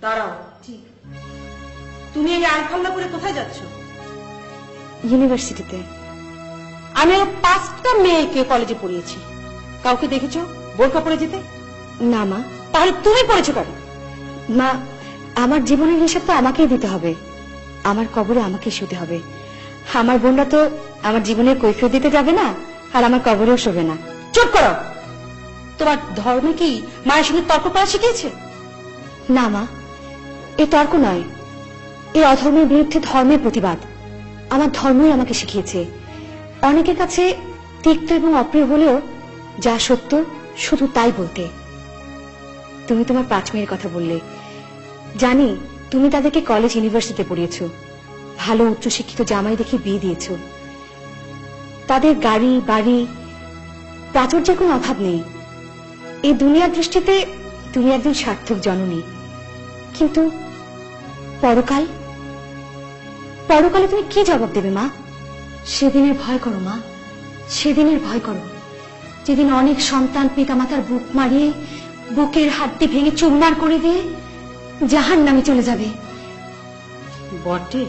দাঁড়াও, ঠিক। তুমি এই আলফাল্লা করে কোথায় যাচ্ছ? ইউনিভার্সিটিতে। আমি 5টা মেয়েকে কলেজে পড়িয়েছি, কাউকে দেখেছো বোরকা পরে যেতে? না মা। তাহলে তুমি পড়েছো কেন? মা, আমার জীবনের হিসাব তো আমাকেই দিতে হবে, আমার কবরে আমাকে শুতে হবে। আমার বোনরা তো আমার জীবনের কৈফিয়ত দিতে যাবে না, আর আমার কবরেও শোবে না। চুপ করো। তোমার ধর্মে কি মায়ের সঙ্গে তর্ক করা শিখিয়েছে? না মা, এ তর্ক নয়, এই অধর্মের বিরুদ্ধে ধর্মের প্রতিবাদ। আমার ধর্মই আমাকে শিখিয়েছে অনেকের কাছে তিক্ত এবং অপ্রিয় হলেও যা সত্য শুধু তাই বলতে। তুমি তোমার 5 মেয়ের কথা বললে, জানি তুমি তাদেরকে কলেজ ইউনিভার্সিটিতে পড়িয়েছো, ভালো উচ্চশিক্ষিত জামাই দেখে বিয়ে দিয়েছো। তাদের গাড়ি বাড়ি প্রাচুর্যের কোনো অভাব নেই। এই দুনিয়ার দৃষ্টিতে তুমি একজন সার্থক জননী, কিন্তু পরকাল, পরকালে তুমি কি জবাব দেবে মা? সেদিনের ভয় করো মা, সেদিনের ভয় করো, যেদিন অনেক সন্তান পিতামাতার বুক মারিয়ে বুকের হাড্ডি ভেঙে চুরমার করে দিয়ে জাহান্নামে চলে যাবে। বটে।